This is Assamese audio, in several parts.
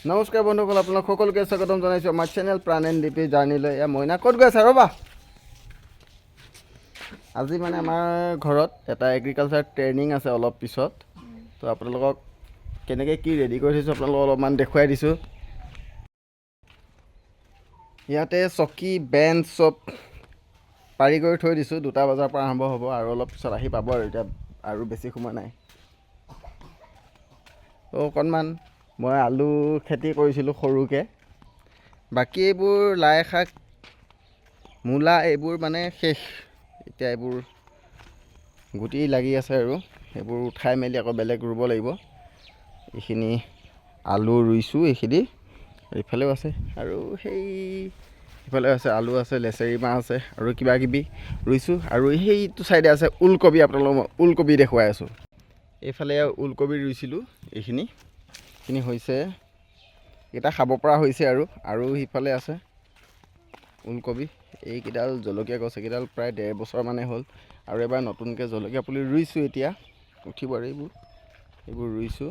নমস্কাৰ বন্ধুসকল, আপোনাক সকলোকে স্বাগতম জনাইছোঁ আমাৰ চেনেল প্ৰাণ এণ্ড ডিপি জাৰ্ণিলৈ। এয়া মইনা ক'ত গৈ আছে ৰ'বা। আজি মানে আমাৰ ঘৰত এটা এগ্ৰিকালচাৰ ট্ৰেইনিং আছে অলপ পিছত, তো আপোনালোকক কেনেকৈ কি ৰেডি কৰি থৈছোঁ আপোনালোকক অলপমান দেখুৱাই দিছোঁ। ইয়াতে চকী বেঞ্চ চব পাৰি কৰি থৈ দিছোঁ। 2টা বজাৰ পৰা আৰম্ভ হ'ব আৰু অলপ পিছত আহি পাব আৰু এতিয়া আৰু বেছি সময় নাই। অকণমান মই আলু খেতি কৰিছিলোঁ সৰুকৈ, বাকী এইবোৰ লাই শাক মূলা এইবোৰ মানে শেষ। এতিয়া এইবোৰ গুটি লাগি আছে আৰু এইবোৰ উঠাই মেলি আকৌ বেলেগ ৰুব লাগিব। এইখিনি আলু ৰুইছোঁ, এইখিনি এইফালেও আছে আৰু সেই ইফালে আছে আলু আছে, লেচেৰী মাহ আছে আৰু কিবা কিবি ৰুইছোঁ। আৰু সেইটো চাইডে আছে ওলকবি, আপোনালোকক মই ওলকবি দেখুৱাই আছোঁ। এইফালে ওলকবি ৰুইছিলোঁ, এইখিনি হৈছে, এইকেইটা খাব পৰা হৈছে আৰু সিফালে আছে ওলকবি। এইকেইডাল জলকীয়া গছ, এইকেইডাল প্ৰায় 1.5 বছৰ মানে হ'ল আৰু এবাৰ নতুনকৈ জলকীয়া পুলি ৰুইছোঁ। এতিয়া উঠিব আৰু এইবোৰ ৰুইছোঁ,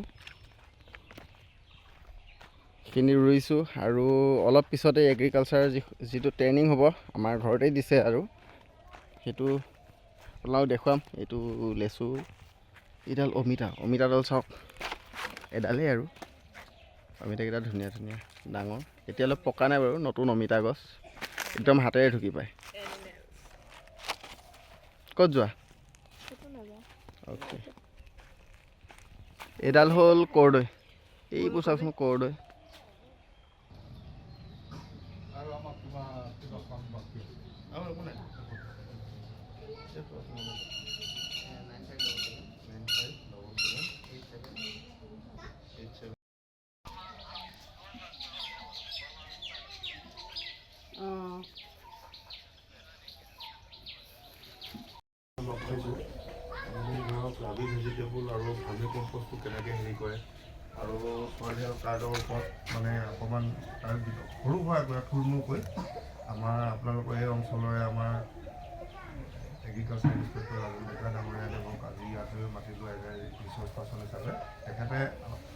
এইখিনি ৰুইছোঁ। আৰু অলপ পিছতে এগ্ৰিকালচাৰ যিটো ট্ৰেইনিং হ'ব আমাৰ ঘৰতেই দিছে আৰু সেইটো আপোনালোকক দেখুৱাম। এইটো লেচু, এইডাল অমিতাডাল চাওক, এডালেই আৰু অমিতাকেইটা ধুনীয়া ধুনীয়া ডাঙৰ। এতিয়া অলপ পকা নাই বাৰু, নতুন অমিতা গছ, একদম হাতেৰে ঢুকি পায়। ক'ত যোৱা? অ'কে, এইডাল হ'ল কৰ্দৈ, এইবোৰ চাওকচোন কৰ্দৈ। লাভি ভেজিটেবল আৰু ভাৰ্মি কম্পষ্টটো কেনেকৈ হেৰি কৰে আৰু ছইল হেল্থ কাৰ্ডৰ ওপৰত মানে অকণমান তাৰ সৰু সুৰা থুলমূলকৈ আমাৰ আপোনালোকৰ এই অঞ্চলৰে আমাৰ এগ্ৰিকালচাৰ ইনস্পেক্টৰ ৰাজেন ডেকা ডাঙৰীয়া দেৱক আজি ইয়াতে মাতি লোৱা ৰিচৰ্চ পাৰ্চন হিচাপে তেখেতে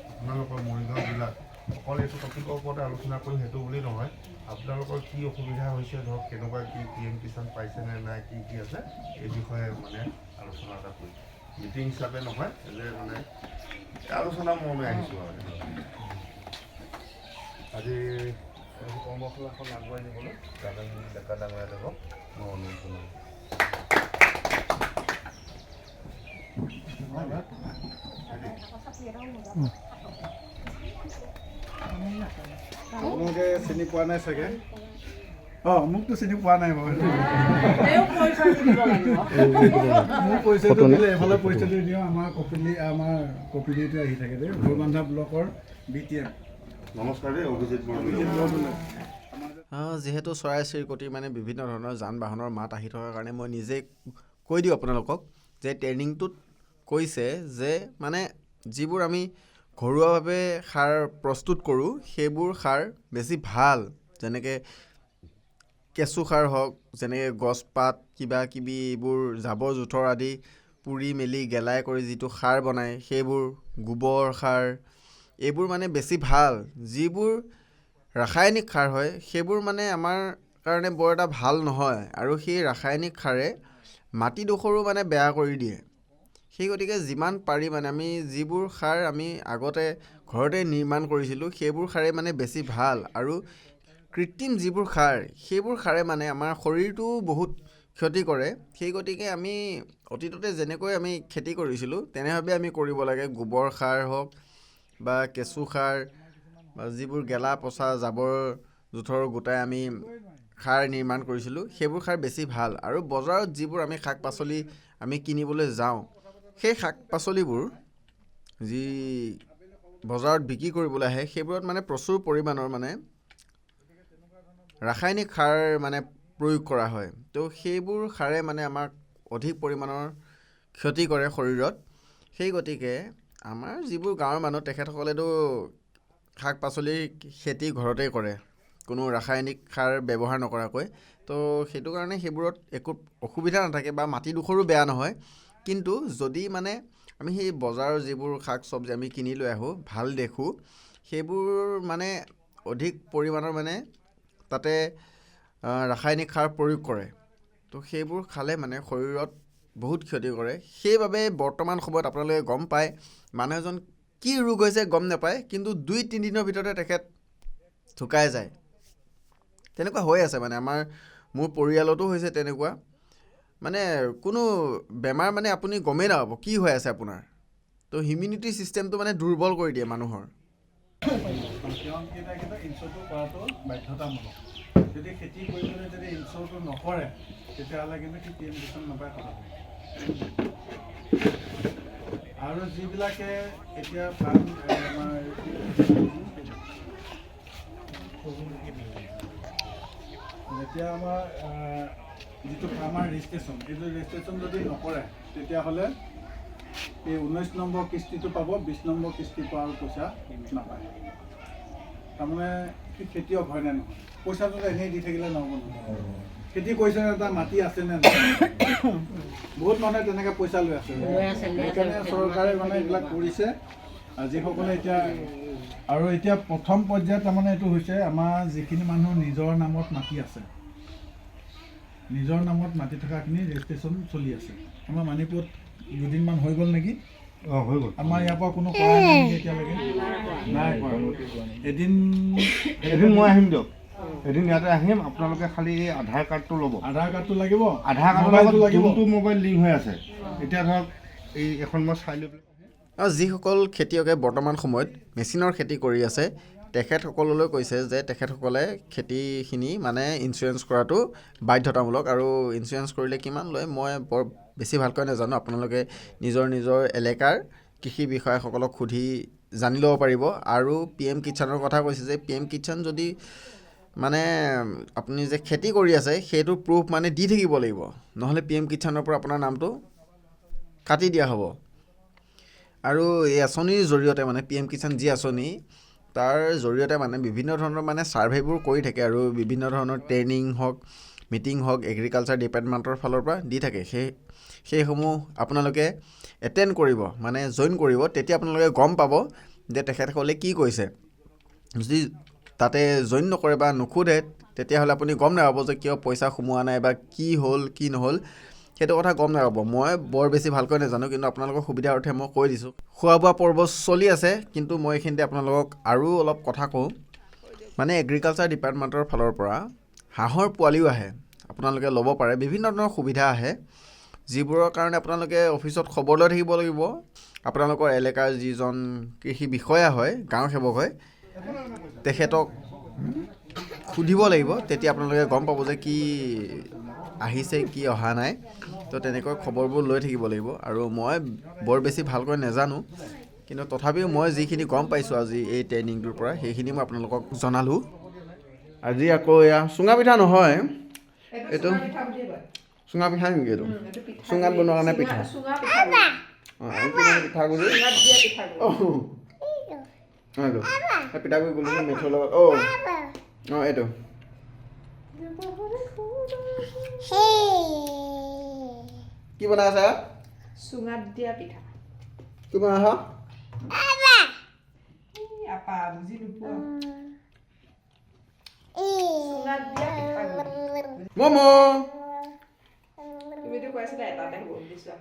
আপোনালোকৰ মৰিগাঁও জিলাত অকল এইটো টপিকৰ ওপৰতে আলোচনা কৰি সেইটো বুলি নহয়, আপোনালোকৰ কি অসুবিধা হৈছে, ধৰক কেনেকুৱা কি PM কিষাণ পাইছেনে নাই, কি আছে এই বিষয়ে মানে আলোচনা এটা কৰি মিটিং হিচাপে নহয়, যে মানে আলোচনা মৰ্মে আহিছোঁ আৰু আজি কৰ্মশালাখন আগুৱাই নিবলৈ ৰাজেন ডেকা ডাঙৰীয়া দেৱক মই অনুৰোধ জনালোঁ। আপোনালোকে চিনি পোৱা নাই চাগে? মোকতো চিনি পোৱা নাই বাৰু। মোৰ পৰিচয়টো দিলে এফালে পৰিচয়টো দিওঁ। আমাৰ কপিলিটো আহি থাকে দেই, ভৈৰৱান্ধা ব্লকৰ BTM। নমস্কাৰ দেই, অভিজিত যিহেতু চৰাই চিৰিকটিৰ মানে বিভিন্ন ধৰণৰ যান বাহনৰ মাত আহি থকাৰ কাৰণে মই নিজেই কৈ দিওঁ আপোনালোকক যে ট্ৰেইনিংটোত কৈছে যে মানে যিবোৰ আমি ঘৰুৱাভাৱে সাৰ প্ৰস্তুত কৰোঁ সেইবোৰ সাৰ বেছি ভাল, যেনেকৈ কেঁচু সাৰ হওক, যেনেকৈ গছপাত কিবা কিবি এইবোৰ জাবৰ জোঁথৰ আদি পুৰি মেলি গেলাই কৰি যিটো সাৰ বনায় সেইবোৰ, গোবৰ সাৰ, এইবোৰ মানে বেছি ভাল। যিবোৰ ৰাসায়নিক সাৰ হয় সেইবোৰ মানে আমাৰ কাৰণে বৰ এটা ভাল নহয় আৰু সেই ৰাসায়নিক সাৰে মাটিডোখৰো মানে বেয়া কৰি দিয়ে। সেই গতিকে যিমান পাৰি মানে আমি যিবোৰ সাৰ আমি আগতে ঘৰতে নিৰ্মাণ কৰিছিলোঁ সেইবোৰ সাৰেই মানে বেছি ভাল। আৰু কৃত্ৰিম যিবোৰ সাৰ সেইবোৰ সাৰে মানে আমাৰ শৰীৰটোও বহুত ক্ষতি কৰে। সেই গতিকে আমি অতীততে যেনেকৈ আমি খেতি কৰিছিলোঁ তেনেভাৱে আমি কৰিব লাগে। গোবৰ সাৰ হওক বা কেঁচু সাৰ বা যিবোৰ গেলা পচা জাবৰ জোঁথৰ গোটাই আমি সাৰ নিৰ্মাণ কৰিছিলোঁ সেইবোৰ সাৰ বেছি ভাল। আৰু বজাৰত যিবোৰ আমি শাক পাচলি আমি কিনিবলৈ যাওঁ সেই শাক পাচলিবোৰ যি বজাৰত বিক্ৰী কৰিবলৈ আহে সেইবোৰত মানে প্ৰচুৰ পৰিমাণৰ মানে ৰাসায়নিক সাৰ মানে প্ৰয়োগ কৰা হয়। তো সেইবোৰ সাৰে মানে আমাক অধিক পৰিমাণৰ ক্ষতি কৰে শৰীৰত। সেই গতিকে আমাৰ যিবোৰ গাঁৱৰ মানুহ তেখেতসকলেতো শাক পাচলিৰ খেতি ঘৰতেই কৰে, কোনো ৰাসায়নিক সাৰ ব্যৱহাৰ নকৰাকৈ। তো সেইটো কাৰণে সেইবোৰত একো অসুবিধা নাথাকে বা মাটিডোখৰো বেয়া নহয়। কিন্তু যদি মানে আমি সেই বজাৰৰ যিবোৰ শাক চব্জি আমি কিনি লৈ আহোঁ ভাল দেখোঁ সেইবোৰ মানে অধিক পৰিমাণৰ মানে তাতে ৰাসায়নিক সাৰ প্ৰয়োগ কৰে। তো সেইবোৰ খালে মানে শৰীৰত বহুত ক্ষতি কৰে। সেইবাবে বৰ্তমান সময়ত আপোনালোকে গম পায় মানুহ এজন কি ৰোগ হৈছে গম নাপায়, কিন্তু 2-3 দিনৰ ভিতৰতে তেখেত ঢুকাই যায়। তেনেকুৱা হৈ আছে মানে মোৰ পৰিয়ালতো হৈছে তেনেকুৱা। মানে কোনো বেমাৰ মানে আপুনি গমেই নাপাব কি হৈ আছে আপোনাৰ। তো ইমিউনিটি ছিষ্টেমটো মানে দুৰ্বল কৰি দিয়ে মানুহৰ। কেইটা ইনশ্বৰটো কৰাটো বাধ্যতামূলক। যদি খেতি কৰিবলৈ যদি ইনশ্বৰটো নকৰে তেতিয়াহ'লে কিন্তু সি PM কিষাণ নাপায় কথা। আৰু যিবিলাকে এতিয়া ফাৰ্ম আমাৰ যেতিয়া আমাৰ যিটো ফাৰ্মাৰ ৰেজিষ্ট্ৰেশ্যন, এইটো ৰেজিষ্ট্ৰেশ্যন যদি নকৰে তেতিয়াহ'লে এই 19 নম্বৰ কিস্তিটো পাব, 20 নম্বৰ কিস্তিৰ পৰা আৰু পইচা নাপায়। তাৰমানে কি খেতিয়ক হয় নে নহয়, পইচাটো এনেই দি থাকিলে নহ'ব নহয়। খেতি কৰিছে নে তাৰ মাটি আছে নে নাই, বহুত মানুহে তেনেকৈ পইচা লৈ আছে। সেইকাৰণে চৰকাৰে মানে এইবিলাক কৰিছে। যিসকলে এতিয়া প্ৰথম পৰ্যায়ত তাৰমানে এইটো হৈছে আমাৰ যিখিনি মানুহ নিজৰ নামত মাটি আছে, নিজৰ নামত মাটি থকাখিনি ৰেজিষ্ট্ৰেশ্যন চলি আছে। আমাৰ মণিপুৰত দুদিনমান হৈ গ'ল নেকি? হৈ গ'ল। আমাৰ ইয়াৰ পৰা কোনো কৰা নাই নেকি এতিয়ালৈকে? নাই কৰা। এদিন মই আহিম দিয়ক, এদিন ইয়াতে আহিম। আপোনালোকে খালি এই আধাৰ কাৰ্ডটো ল'ব। আধাৰ কাৰ্ডটো লাগিব, আধাৰ কাৰ্ডৰ মোবাইলটো লগত লাগিব। যোনটো মোবাইল লিংক হৈ আছে, এতিয়া ধৰক এই এখন মই চাই লৈ পেলাই। আৰু যিসকল খেতিয়কে বৰ্তমান সময়ত মেচিনৰ খেতি কৰি আছে তেখেতসকললৈ কৈছে যে তেখেতসকলে খেতিখিনি মানে ইঞ্চুৰেঞ্চ কৰাটো বাধ্যতামূলক। আৰু ইঞ্চুৰেঞ্চ কৰিলে কিমান লয় মই বৰ বেছি ভালকৈ নাজানো। আপোনালোকে নিজৰ এলেকাৰ কৃষি বিষয়াসকলক সুধি জানি ল'ব পাৰিব। আৰু PM কিষাণৰ কথা কৈছে যে PM কিষাণ যদি মানে আপুনি যে খেতি কৰি আছে সেইটো প্ৰুফ মানে দি থাকিব লাগিব, নহ'লে PM কিষাণৰ পৰা আপোনাৰ নামটো কাটি দিয়া হ'ব। আৰু এই আঁচনিৰ জৰিয়তে মানে PM কিষাণ যি আঁচনি, তাৰ জৰিয়তে মানে বিভিন্ন ধৰণৰ মানে ছাৰ্ভেবোৰ কৰি থাকে আৰু বিভিন্ন ধৰণৰ ট্ৰেইনিং হওক, মিটিং হওক এগ্ৰিকালচাৰ ডিপাৰ্টমেণ্টৰ ফালৰ পৰা দি থাকে। সেইসমূহ আপোনালোকে এটেণ্ড কৰিব, মানে জইন কৰিব। তেতিয়া আপোনালোকে গম পাব যে তেখেতসকলে কি কৈছে। যদি তাতে জইন নকৰে বা নুসুধে তেতিয়াহ'লে আপুনি গম নাপাব যে কিয় পইচা সোমোৱা নাই বা কি হ'ল কি নহ'ল, সেইটো কথা গম নাপাব। মই বৰ বেছি ভালকৈ নাজানো, কিন্তু আপোনালোকৰ সুবিধাৰ অৰ্থে মই কৈ দিছোঁ। খোৱা বোৱা পৰ্ব চলি আছে, কিন্তু মই এইখিনিতে আপোনালোকক আৰু অলপ কথা কওঁ। মানে এগ্ৰিকালচাৰ ডিপাৰ্টমেণ্টৰ ফালৰ পৰা হাঁহৰ পোৱালিও আহে, আপোনালোকে ল'ব পাৰে। বিভিন্ন ধৰণৰ সুবিধা আহে, যিবোৰৰ কাৰণে আপোনালোকে অফিচত খবৰ লৈ থাকিব লাগিব। আপোনালোকৰ এলেকাৰ যিজন কৃষি বিষয়া হয়, গাঁও সেৱক হয়, তেখেতক সুধিব লাগিব। তেতিয়া আপোনালোকে গম পাব যে কি আহিছে কি অহা নাই। তো তেনেকৈ খবৰবোৰ লৈ থাকিব লাগিব। আৰু মই বৰ বেছি ভালকৈ নাজানো, কিন্তু তথাপিও মই যিখিনি গম পাইছোঁ আজি এই ট্ৰেইনিংটোৰ পৰা, সেইখিনি মই আপোনালোকক জনালোঁ। আজি আকৌ এয়া চুঙা পিঠা নহয়, এইটো চুঙা পিঠা নেকি? এইটো চুঙাত বনোৱাৰ কাৰণে পিঠা। পিঠাগুড়ি এইটো পিঠাগুড়ি গুলি মিঠৈৰ লগত এইটো কি বনাই আছা? চুঙাত দিয়া পিঠা। কি বনাই আছা? আপা বুজি নোপোৱা। চুঙাত দিয়া পিঠাগুড়ি। ম'ম'। তুমিতো কৈছিলা এটাতে হ'ব বুলি চোৱা।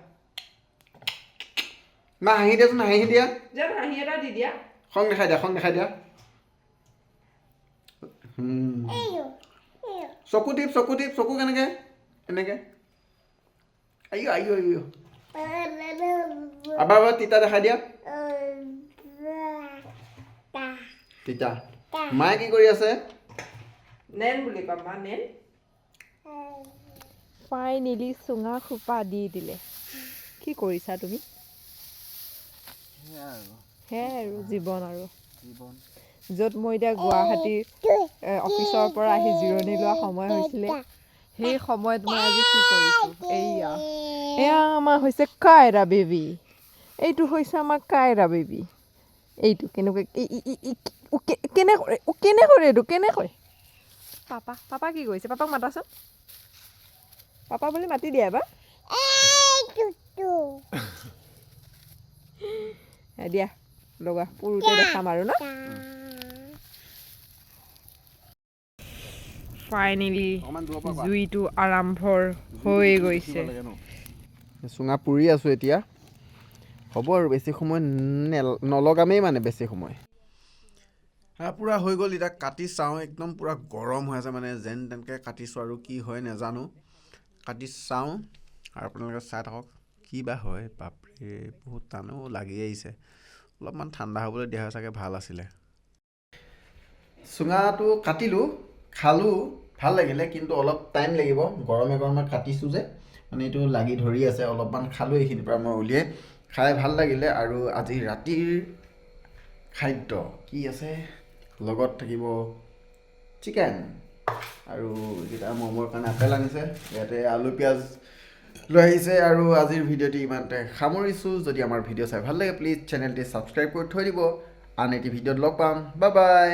মা হাঁহি দিয়াচোন, হাঁহি দিয়া। জানো হাঁহি এটা দি দিয়া। খং দেখাই দিয়া। চকু টিপ, চকু কেনেকে? এনেকে। আইঅ। আবাৰ তিতা দেখাই দিয়া। তিতা। মায়ে কি কৰি আছে? নেন বুলি কম মা, নেন। ফাইনেলি চুঙা খোপা দি দিলে। কি কৰিছা তুমি? সেয়াই আৰু জীৱন আৰু। য'ত মই এতিয়া গুৱাহাটীৰ অফিচৰ পৰা আহি জিৰণি লোৱা সময় হৈছিলে, সেই সময়ত মই আজি কি কৰিছোঁ? এয়া আমাৰ হৈছে কাইৰা বেবী। এইটো হৈছে আমাৰ কাইৰা বেবী। এইটো কেনেকৈ এইটো কেনেকৈ? পাপা কি কৰিছে? পাপাক মাতাচোন। পাপা বুলি মাতি দিয়া এবাৰ। দিয়া লগা পুৰুতে দেখাম আৰু ন। ফাইনেলি অকণমান দূৰৰ পৰা কোৱা। জুইটো আৰম্ভ হৈ গৈছে। চুঙা পুৰি আছোঁ এতিয়া, হ'ব আৰু বেছি সময় নলগামেই মানে বেছি সময়। পূৰা হৈ গ'ল, এতিয়া কাটি চাওঁ, একদম পূৰা গৰম হৈ আছে মানে যেন তেনেকৈ কাটিছোঁ আৰু কি হয় নাজানো, কাটি চাওঁ আৰু আপোনালোকে চাই থাকক কি বা হয়। বাপৰে বহুত টানো লাগি আহিছে, অলপমান ঠাণ্ডা হ'বলৈ দিয়া হয় চাগে ভাল আছিলে। চুঙাটো কাটিলোঁ, খালোঁ, ভাল লাগিলে, কিন্তু অলপ টাইম লাগিব, গৰমে গৰমে কাটিছোঁ যে মানে এইটো লাগি ধৰি আছে। অলপমান খালোঁ, এইখিনিৰ পৰা মই উলিয়াই খাই ভাল লাগিলে। আৰু আজি ৰাতিৰ খাদ্য কি আছে, লগত থাকিব চিকেন আৰু এইকেইটা মমৰ কাৰণে আপেল আনিছে, ইয়াতে আলু পিঁয়াজ লৈ আহিছে। আৰু আজিৰ ভিডিঅ'টি ইমানতে সামৰিছোঁ। যদি আমাৰ ভিডিঅ' চাই ভাল লাগে প্লিজ চেনেলটি ছাবস্ক্ৰাইব কৰি থৈ দিব। আন এটি ভিডিঅ'ত লগ পাম, বাই বাই।